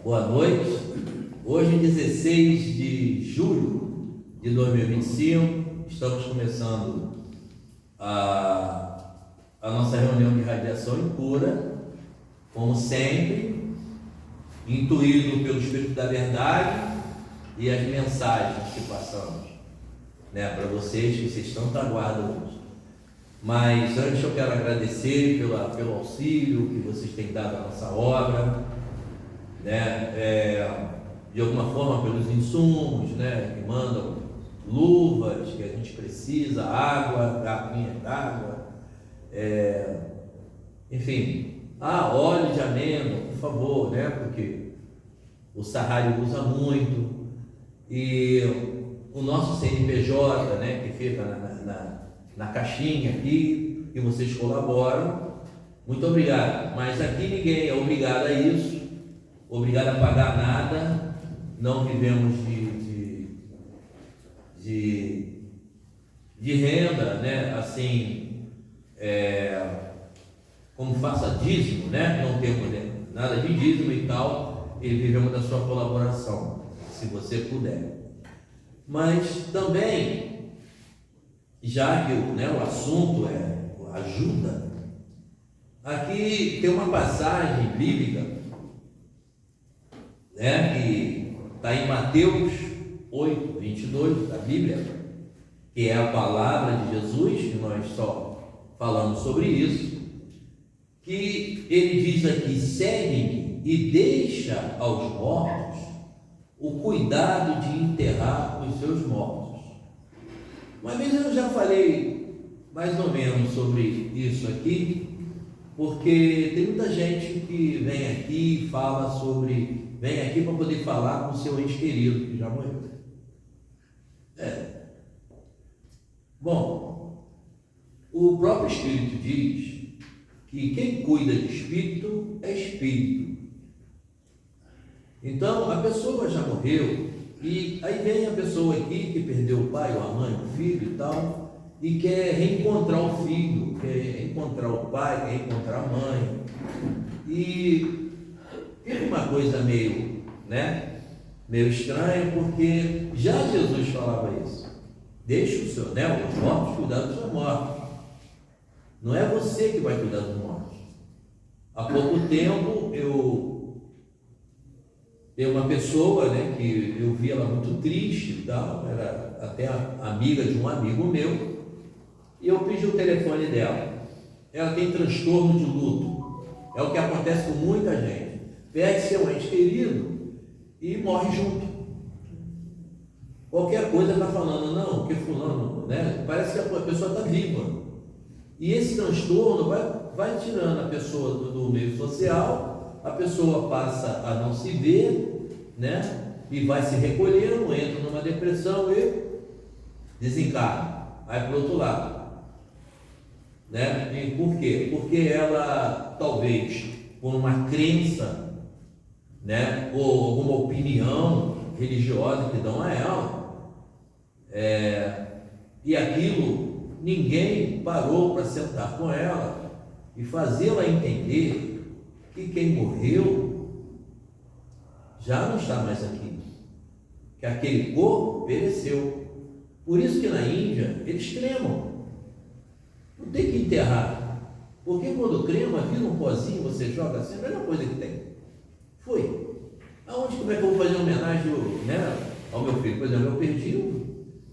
Boa noite. Hoje, 16 de julho de 2025, estamos começando a nossa reunião de radiação impura, como sempre, intuído pelo Espírito da Verdade e as mensagens que passamos, para vocês que vocês tanto aguardam hoje. Mas antes eu quero agradecer pelo auxílio que vocês têm dado à nossa obra, de alguma forma pelos insumos, que mandam luvas que a gente precisa, água, garrafinhas d'água, enfim, óleo de amêndoa, por favor, porque o Sarrário usa muito, e o nosso CNPJ, que fica na caixinha aqui, e vocês colaboram, muito obrigado. Mas aqui ninguém é obrigado a isso, obrigado a pagar nada, não vivemos de renda, assim, como faça dízimo, não temos nada de dízimo e tal, e vivemos da sua colaboração, se você puder. Mas também, já que o assunto é ajuda, aqui tem uma passagem bíblica, que está em Mateus 8, 22 da Bíblia, que é a palavra de Jesus, que nós só falamos sobre isso, que ele diz aqui: segue-me e deixa aos mortos o cuidado de enterrar os seus mortos. Uma vez eu já falei mais ou menos sobre isso aqui, porque tem muita gente que vem aqui e fala vem aqui para poder falar com o seu ente querido que já morreu. Bom, o próprio Espírito diz que quem cuida de espírito é espírito. Então a pessoa já morreu, e aí vem a pessoa aqui que perdeu o pai, ou a mãe, o filho e tal, e quer reencontrar o filho, quer reencontrar o pai, quer reencontrar a mãe, e fica uma coisa meio estranha, porque já Jesus falava isso: deixa o seu, os mortos cuidar dos seus mortos, não é você que vai cuidar dos mortos. Há pouco tempo tem uma pessoa, que eu vi ela muito triste e tal, era até amiga de um amigo meu, e eu pedi o telefone dela. Ela tem transtorno de luto, é o que acontece com muita gente, perde seu ente querido e morre junto. Qualquer coisa está falando, não, que fulano, parece que a pessoa está viva, e esse transtorno vai tirando a pessoa do meio social. A pessoa passa a não se ver, e vai se recolhendo, entra numa depressão e desencarna, vai para o outro lado, E por quê? Porque ela, talvez, por uma crença, ou alguma opinião religiosa que dão a ela, e aquilo, ninguém parou para sentar com ela e fazê-la entender que quem morreu já não está mais aqui, que aquele corpo pereceu. Por isso que na Índia eles cremam, não tem que enterrar, porque quando crema vira um pozinho, você joga assim, a melhor coisa que tem. Foi. Como é que eu vou fazer homenagem ao meu filho? Por exemplo, eu perdi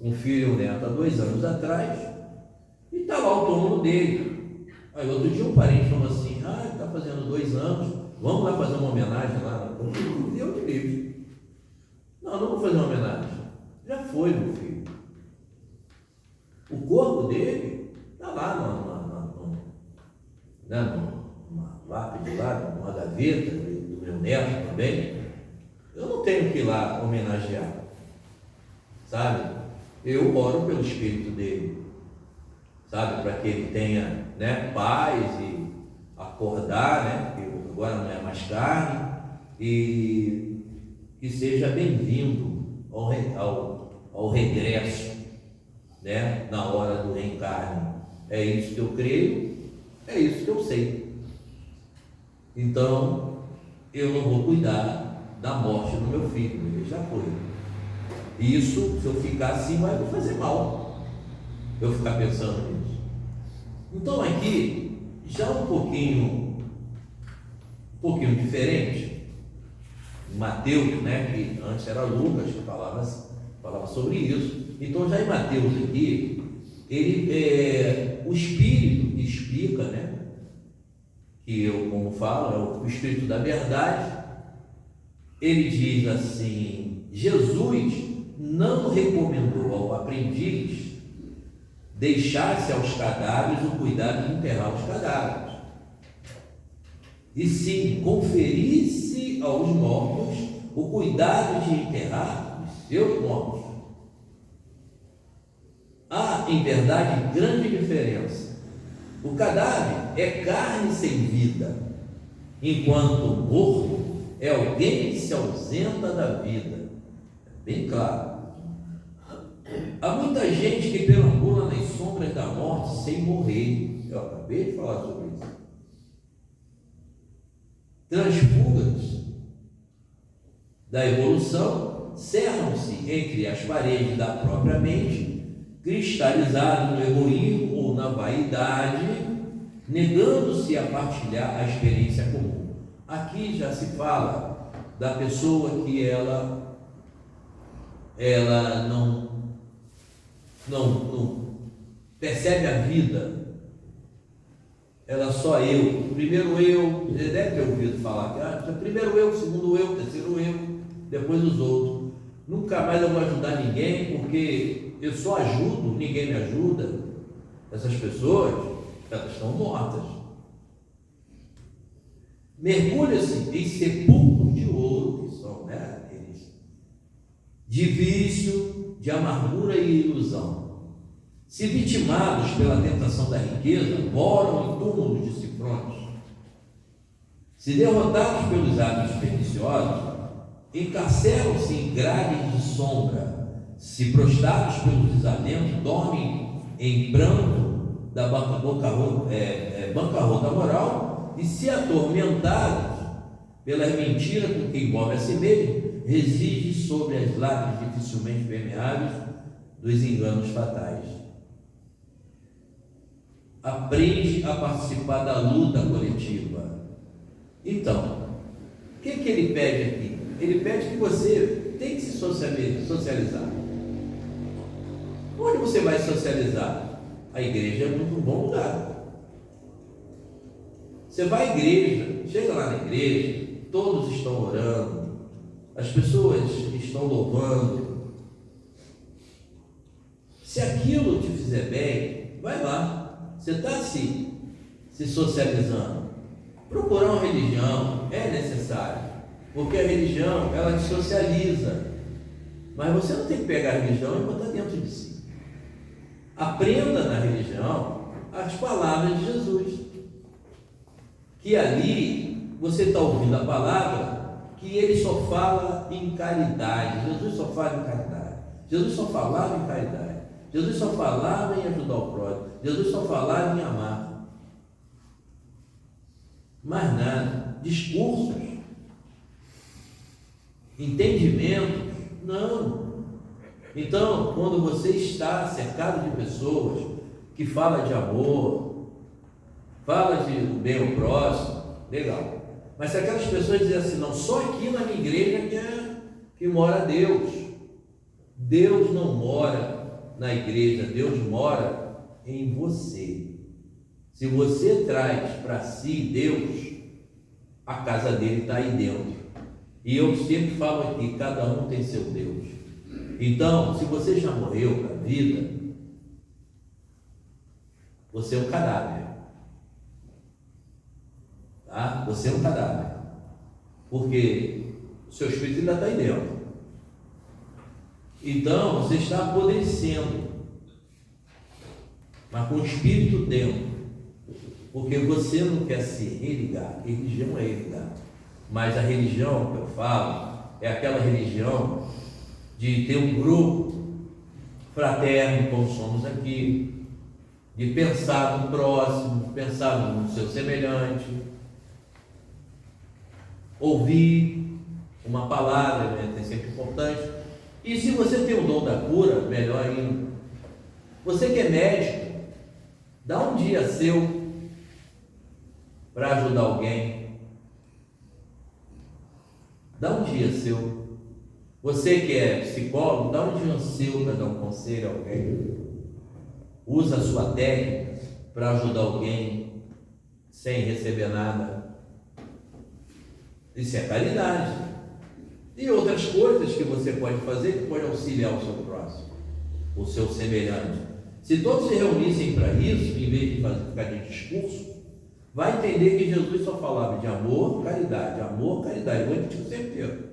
um filho e um neto há 2 anos atrás, e está lá o túmulo dele. Aí outro dia um parente falou assim: está fazendo 2 anos, vamos lá fazer uma homenagem lá. Eu me livro. Não vou fazer uma homenagem. Já foi, meu filho. O corpo dele está lá numa lápide lá, numa gaveta do meu neto também. Eu não tenho que ir lá homenagear, sabe? Eu oro pelo espírito dele, sabe? Para que ele tenha paz e acordar, que agora não é mais carne, e que seja bem-vindo ao regresso, na hora do reencarne. É isso que eu creio, é isso que eu sei. Então eu não vou cuidar da morte do meu filho. Ele já foi. E isso, se eu ficar assim, vai me fazer mal. Eu ficar pensando nisso. Então aqui, já um pouquinho diferente. Mateus, né, que antes era Lucas, que falava sobre isso. Então já em Mateus aqui, o Espírito explica, né, que eu, como falo, é o Espírito da verdade. Ele diz assim: Jesus não recomendou ao aprendiz deixar-se aos cadáveres o cuidado de enterrar os cadáveres, e sim conferisse aos mortos o cuidado de enterrar os seus mortos. Há, em verdade, grande diferença. O cadáver é carne sem vida, enquanto o morto é alguém que se ausenta da vida. É bem claro. Há muita gente que perambula nas sombras da morte sem morrer. Eu acabei de falar sobre isso. Transfugas da evolução cerram-se entre as paredes da própria mente, cristalizados no egoísmo ou na vaidade, negando-se a partilhar a experiência comum. Aqui já se fala da pessoa que ela não percebe a vida. Ela só eu, primeiro eu, você deve ter ouvido falar que primeiro eu, segundo eu, terceiro eu, depois os outros. Nunca mais eu vou ajudar ninguém, porque eu só ajudo, ninguém me ajuda. Essas pessoas, elas estão mortas. Mergulha-se em sepulcros de ouro, que são, né, eles, de vício, de amargura e ilusão. Se vitimados pela tentação da riqueza, moram em túmulos de cifrões. Se derrotados pelos hábitos perniciosos, encarceram-se em grades de sombra. Se prostrados pelos desalentos, dormem em pranto da bancarrota moral. E se atormentados pelas mentiras com que envolve a si mesmo, reside sobre as lágrimas dificilmente permeáveis dos enganos fatais. Aprende a participar da luta coletiva. Então, o que ele pede aqui? Ele pede que você tem que se socializar. Onde você vai socializar? A igreja é muito um bom lugar. Você vai à igreja, chega lá na igreja, todos estão orando, as pessoas estão louvando. Se aquilo te fizer bem, vai lá. Você está se socializando. Procurar uma religião é necessário, porque a religião, ela te socializa, mas você não tem que pegar a religião e botar dentro de si. Aprenda na religião as palavras de Jesus, que ali você está ouvindo a palavra, que ele só fala em caridade. Jesus só fala em caridade. Jesus só falava em caridade. Jesus só falava em ajudar o próximo. Jesus só falava em amar. Mais nada. Discursos, entendimentos, não. Então, quando você está cercado de pessoas que falam de amor, fala de bem ao próximo, legal. Mas se aquelas pessoas dizem assim, não, só aqui na minha igreja que mora Deus. Deus não mora na igreja, Deus mora em você. Se você traz para si Deus, a casa dele está aí dentro. E eu sempre falo aqui, cada um tem seu Deus. Então, se você já morreu para a vida, você é um cadáver. Tá? Você é um cadáver. Porque o seu espírito ainda está aí dentro. Então, você está apodrecendo, mas com o espírito dentro, porque você não quer se religar. Religião é religar, mas a religião que eu falo é aquela religião de ter um grupo fraterno, como somos aqui, de pensar no próximo, pensar no seu semelhante, ouvir uma palavra, né? É sempre importante. E se você tem o dom da cura, melhor ainda. Você que é médico, dá um dia seu para ajudar alguém. Dá um dia seu. Você que é psicólogo, dá um dia seu para dar um conselho a alguém. Usa a sua técnica para ajudar alguém sem receber nada. Isso é caridade. E outras coisas que você pode fazer que pode auxiliar o seu próximo, o seu semelhante. Se todos se reunissem para isso, em vez de ficar de discurso, vai entender que Jesus só falava de amor, caridade, vou repetir o tempo inteiro.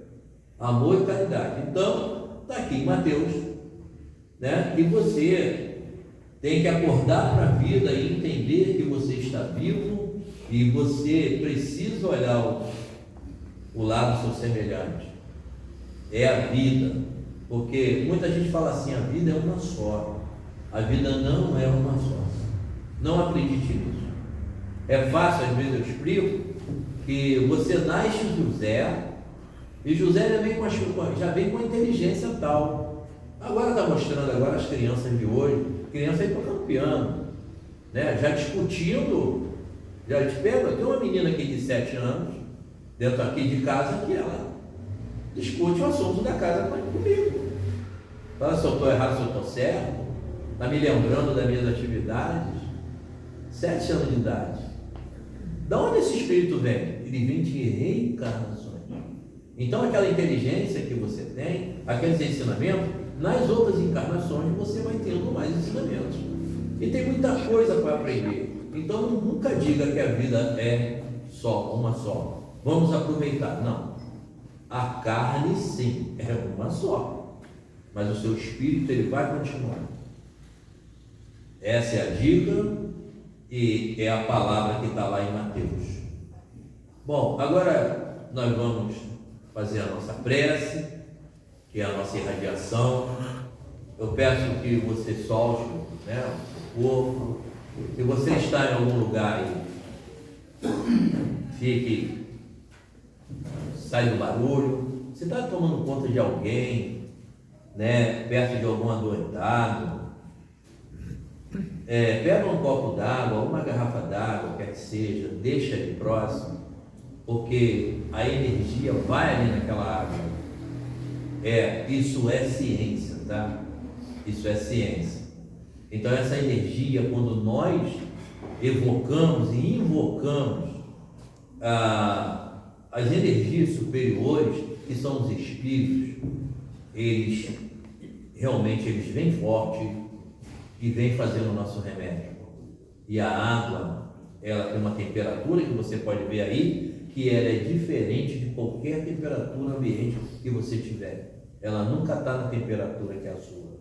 Amor e caridade. Então, está aqui em Mateus, né, que você tem que acordar para a vida e entender que você está vivo e você precisa olhar o lado do seu semelhante. É a vida, porque muita gente fala assim, a vida é uma só. A vida não é uma só. Não acredite nisso. É fácil, às vezes eu explico, que você nasce José, e José já vem com a inteligência tal. Agora está mostrando agora as crianças de hoje, criança aí tocando piano, né? Já discutindo, já te pega, tem uma menina aqui de 7 anos, dentro aqui de casa, que ela discute o assunto da casa comigo. Fala se eu estou errado, se eu estou certo, está me lembrando das minhas atividades. 7 anos de idade. Da onde esse espírito vem? Ele vem de reencarnações. Então aquela inteligência que você tem, aqueles ensinamentos, nas outras encarnações você vai tendo mais ensinamentos. E tem muita coisa para aprender. Então nunca diga que a vida é só, uma só. Vamos aproveitar. Não. A carne sim, é uma só. Mas o seu espírito ele vai continuar. Essa é a dica e é a palavra que está lá em Mateus. Bom, agora nós vamos fazer a nossa prece, que é a nossa irradiação. Eu peço que você solte, né, o corpo. Se você está em algum lugar aí, fique, sai do barulho. Se está tomando conta de alguém, né, perto de algum adoentado, pega um copo d'água, uma garrafa d'água, quer que seja, deixa ele próximo, porque a energia vai ali naquela água. Isso é ciência, tá? Isso é ciência. Então essa energia, quando nós evocamos e invocamos as energias superiores, que são os espíritos, eles realmente vêm forte e vêm fazendo o nosso remédio. E a água, ela tem uma temperatura que você pode ver aí, que ela é diferente de qualquer temperatura ambiente que você tiver. Ela nunca está na temperatura que é a sua.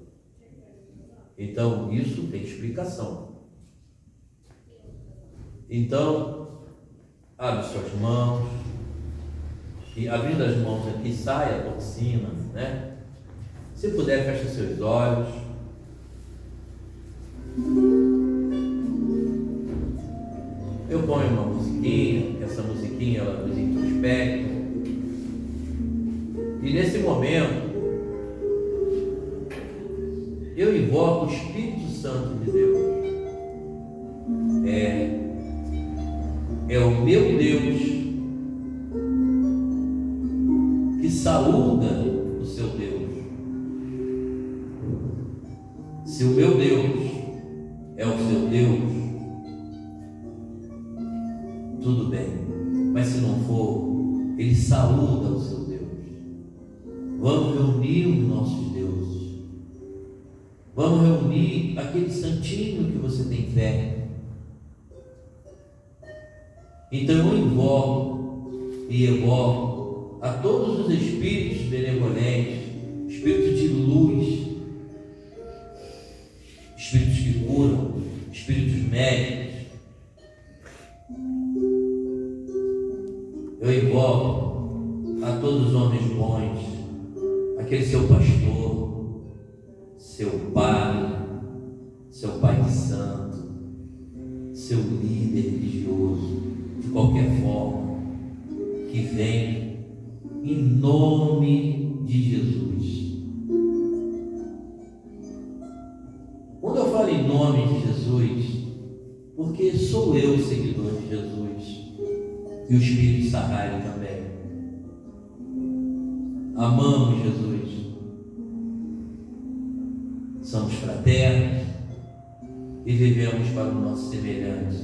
Então, isso tem explicação. Então, abre suas mãos, e abrindo as mãos aqui, sai a toxina, né? Se puder, feche seus olhos. Eu ponho uma musiquinha, essa musiquinha ela nos introspecta. E nesse momento, eu invoco o Espírito Santo de Deus. É o meu Deus que saúda o seu Deus. Se o meu Deus é o seu Deus, tudo bem. Mas se não for, ele saúda o seu Deus. Vamos reunir os nossos deuses. Vamos reunir aquele santinho que você tem fé. Então eu invoco e evoco a todos os espíritos benevolentes, espíritos de luz, espíritos que curam, espíritos médicos. Eu invoco a todos os homens bons, aquele seu pastor, seu pai de santo, seu líder religioso, de qualquer forma, que vem em nome de Jesus. Quando eu falo em nome de Jesus, porque sou eu seguidor de Jesus e o Espírito Sarrari também. Amamos Jesus, somos fraternos e vivemos para o nosso semelhante.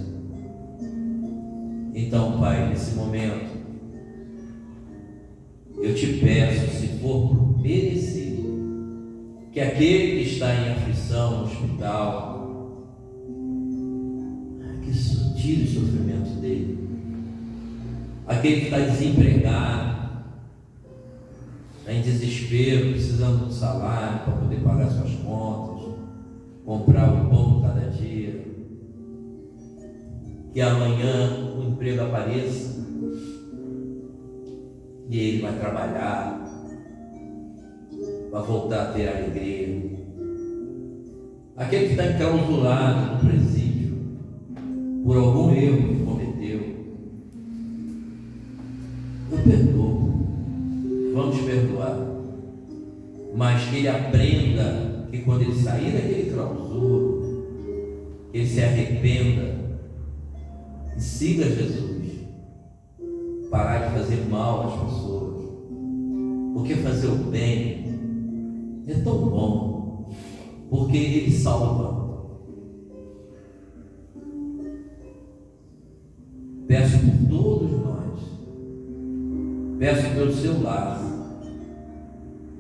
Então, Pai, nesse momento, eu te peço, se for merecer, que aquele que está em aflição no hospital, que tire o sofrimento dele, aquele que está desempregado, está em desespero, precisando de um salário para poder pagar suas contas, comprar o pão cada dia, que amanhã o emprego apareça e ele vai trabalhar, vai voltar a ter alegria. Aquele que está enclausurado no presídio por algum erro que cometeu, eu perdoo, vamos perdoar, mas que ele aprenda que quando ele sair daquele clausura, ele se arrependa e siga Jesus. Parar de fazer mal às pessoas, porque fazer o bem é tão bom, porque ele salva. Peço por todos nós, peço pelo seu lar,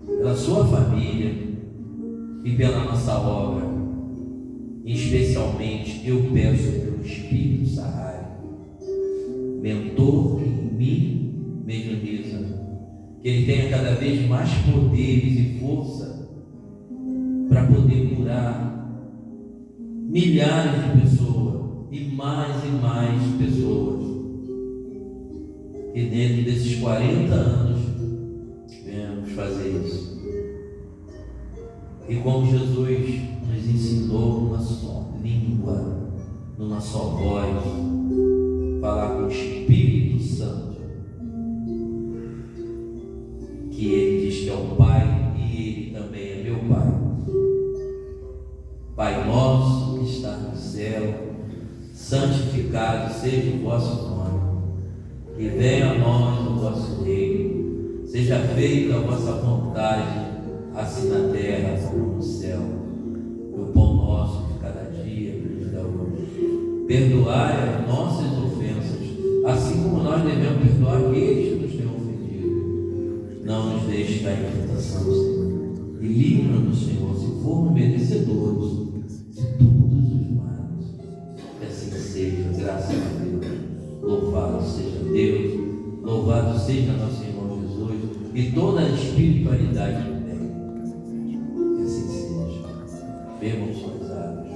pela sua família e pela nossa obra, e especialmente eu peço pelo Espírito Sarrari, mentor que em mim medianiza, que ele tenha cada vez mais poderes e força para poder curar milhares de pessoas e mais pessoas, e dentro desses 40 anos venhamos fazer isso. E como Jesus nos ensinou numa só língua, numa só voz, falar com o Espírito Santo, que ele diz que é o Pai e ele também é meu Pai. Pai nosso que está no céu, santificado seja o vosso nome, que venha a nós o vosso reino, seja feita a vossa vontade, assim na terra como no céu. O pão nosso de cada dia nos dá hoje. Perdoai as nossas ofensas, assim como nós devemos perdoar aqueles que nos têm ofendido. Não nos deixe cair em tentação, Senhor, e livra-nos, Senhor, se formos merecedores de todos os males. Que assim seja, graças a Deus. Louvado seja Deus, louvado seja nosso irmão Jesus e toda a espiritualidade do bem. Que assim seja. Bebam suas águas.